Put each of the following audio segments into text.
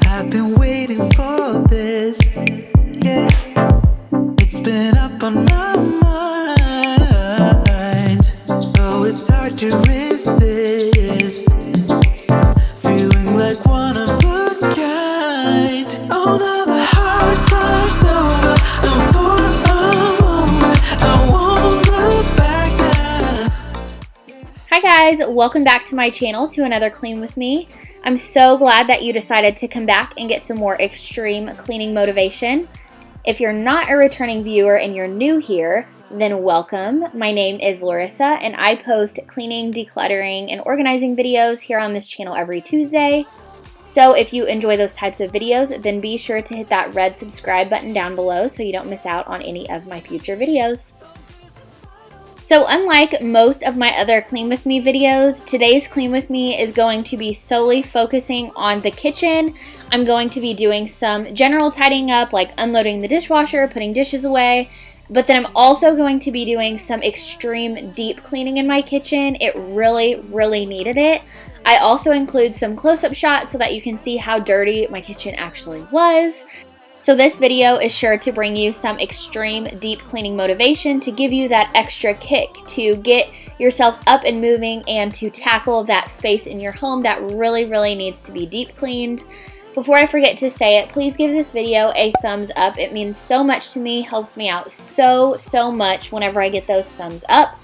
I've been waiting for this, yeah. It's been up on my mind. Oh, it's hard to resist. Feeling like one of a kind. Oh, now the hard time's over. I'm for a moment. I won't look back now. Hi guys, welcome back to my channel to another Clean With Me. I'm so glad that you decided to come back and get some more extreme cleaning motivation. If you're not a returning viewer and you're new here, then welcome. My name is Larissa and I post cleaning, decluttering, and organizing videos here on this channel every Tuesday. So if you enjoy those types of videos, then be sure to hit that red subscribe button down below so you don't miss out on any of my future videos. So unlike most of my other Clean With Me videos, today's Clean With Me is going to be solely focusing on the kitchen. I'm going to be doing some general tidying up, like unloading the dishwasher, putting dishes away, but then I'm also going to be doing some extreme deep cleaning in my kitchen. It really needed it. I also include some close-up shots so that you can see how dirty my kitchen actually was. So this video is sure to bring you some extreme deep cleaning motivation to give you that extra kick to get yourself up and moving and to tackle that space in your home that really needs to be deep cleaned. Before I forget to say it, please give this video a thumbs up. It means so much to me, helps me out so much whenever I get those thumbs up.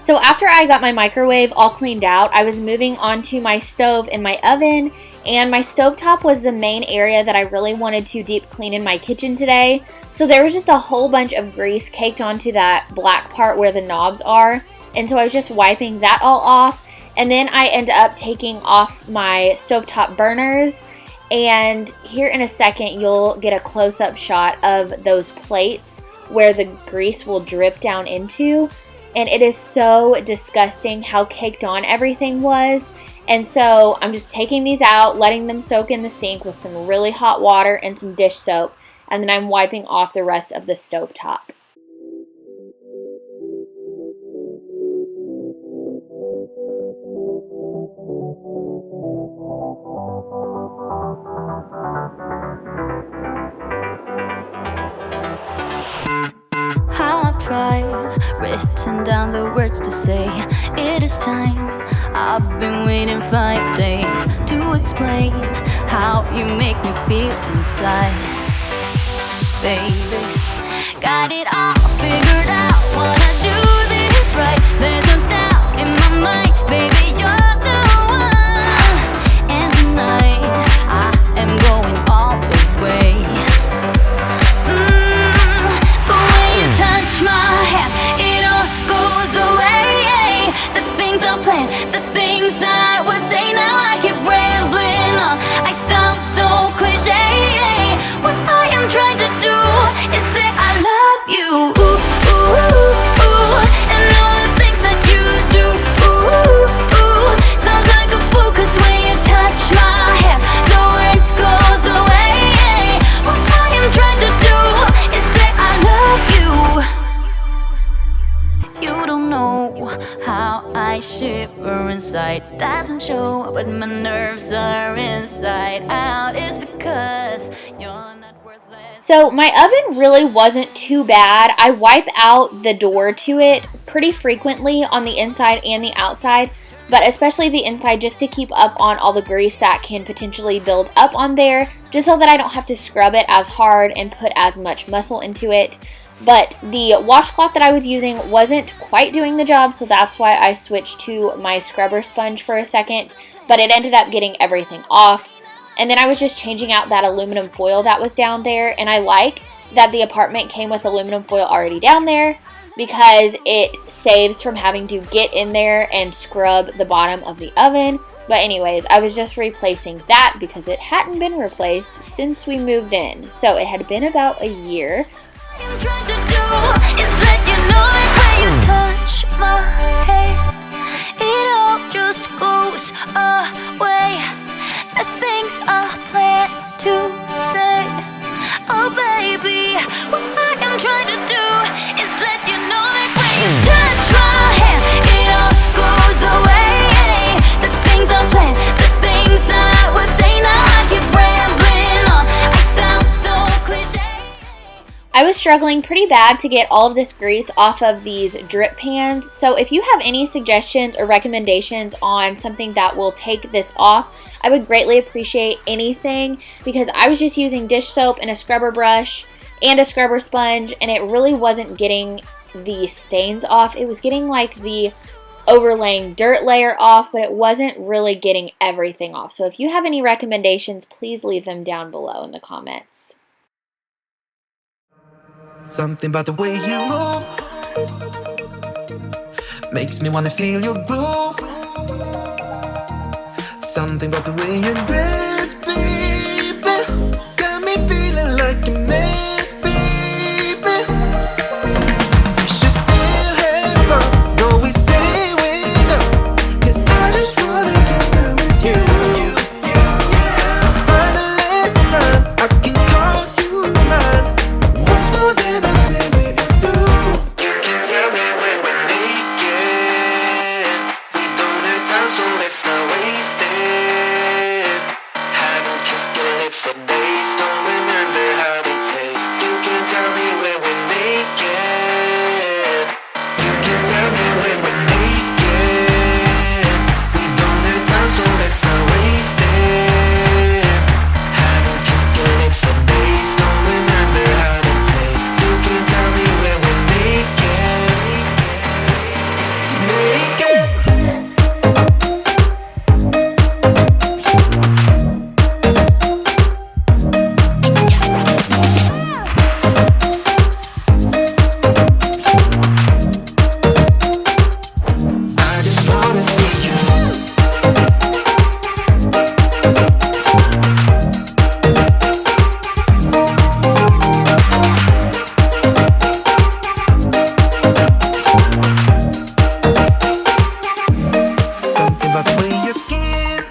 So after I got my microwave all cleaned out, I was moving on to my stove and my oven, and my stovetop was the main area that I really wanted to deep clean in my kitchen today. So there was just a whole bunch of grease caked onto that black part where the knobs are, and so I was just wiping that all off, and then I end up taking off my stovetop burners, and here in a second you'll get a close-up shot of those plates where the grease will drip down into. And it is so disgusting how caked on everything was. And so I'm just taking these out, letting them soak in the sink with some really hot water and some dish soap. And then I'm wiping off the rest of the stovetop. I've tried, written down the words to say it is time. I've been waiting 5 days to explain how you make me feel inside. Baby, got it all figured out, wanna do this right. There's no doubt in my mind, baby, you're the one. And tonight, I am going all the way. Touch my hand, it all goes away. The things I planned, the things I would say, now I keep rambling on. I sound so cliche. What I am trying to do is say I love you. Ooh, ooh, ooh. And all the things that you do. Ooh, ooh. Sounds like a fool, 'cause when you touch my hand, the words goes away. What I am trying to do is say I love you. You don't know how I shiver inside. Doesn't show, but my nerves are inside out. It's because you're not worthless. So my oven really wasn't too bad. I wipe out the door to it pretty frequently on the inside and the outside. but especially the inside, just to keep up on all the grease that can potentially build up on there, just so that I don't have to scrub it as hard and put as much muscle into it. But the washcloth that I was using wasn't quite doing the job, so that's why I switched to my scrubber sponge for a second, but it ended up getting everything off. And then I was just changing out that aluminum foil that was down there, and I like that the apartment came with aluminum foil already down there because it saves from having to get in there and scrub the bottom of the oven. But anyways, I was just replacing that because it hadn't been replaced since we moved in. So it had been about a year. I'm trying to do is let you know that when you touch my hair, it all just goes away. The things I plan to say, oh baby, what I'm trying to do is let you know that when you touch my hair, it all goes away. The things I plan, the things I would say, now I keep rambling on. I sound so cliche. I was struggling pretty bad to get all of this grease off of these drip pans, so if you have any suggestions or recommendations on something that will take this off, I would greatly appreciate anything, because I was just using dish soap and a scrubber brush and a scrubber sponge, and it really wasn't getting the stains off. It was getting like the overlaying dirt layer off, but it wasn't really getting everything off. So if you have any recommendations, please leave them down below in the comments. Something about the way you move makes me wanna feel your groove. Something about the way you dress, baby, got me feeling like a mess, baby. We should still have fun, though we say we don't, 'cause I just wanna get down with you. For the last time, I can call you mine. What's more than us, baby, if you can tell me when we're naked. We don't have time, so let's not waste it. Haven't kissed your lips for days, don't remember how they taste. You can tell me when we're naked. You can tell me when we're naked. We don't have time, so let's not waste it. Haven't kissed your lips for days, don't remember how they taste. You can tell me when we're naked. Naked. I just wanna see you. Something about the way your skin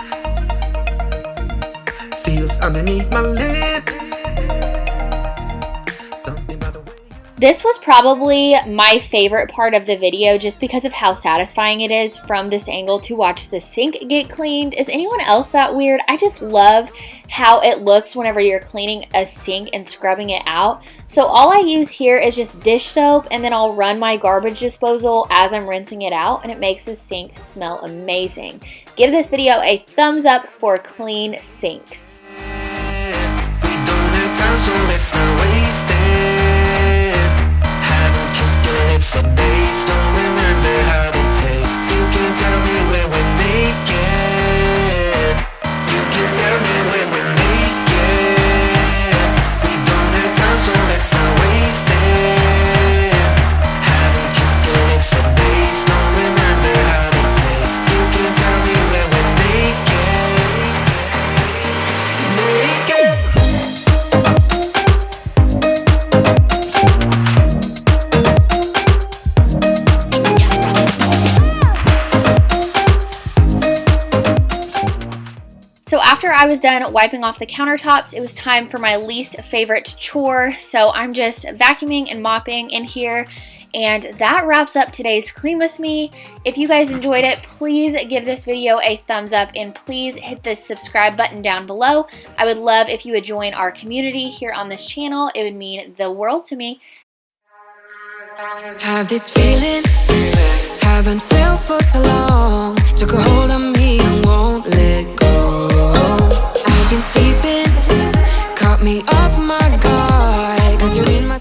feels underneath my lips. Something about the way you This was probably my favorite part of the video just because of how satisfying it is from this angle to watch the sink get cleaned. Is anyone else that weird? I just love how it looks whenever you're cleaning a sink and scrubbing it out. So all I use here is just dish soap, and then I'll run my garbage disposal as I'm rinsing it out, and it makes the sink smell amazing. Give this video a thumbs up for clean sinks. we don't have time, so let's not waste it. Haven't kissed your lips for days, don't remember how they taste. You can tell me when we're naked. You can tell me when we're naked. We don't have time, so let's not waste it. Haven't kissed your lips for days, don't remember how they taste. You can tell me when we're naked. Naked. So after I was done wiping off the countertops, it was time for my least favorite chore. So I'm just vacuuming and mopping in here. And that wraps up today's Clean With Me. If you guys enjoyed it, please give this video a thumbs up and please hit the subscribe button down below. I would love if you would join our community here on this channel. It would mean the world to me. Have this feeling, haven't felt for so long. Took a hold of me and won't let go. I've been sleeping, caught me off my guard, 'cause you're in my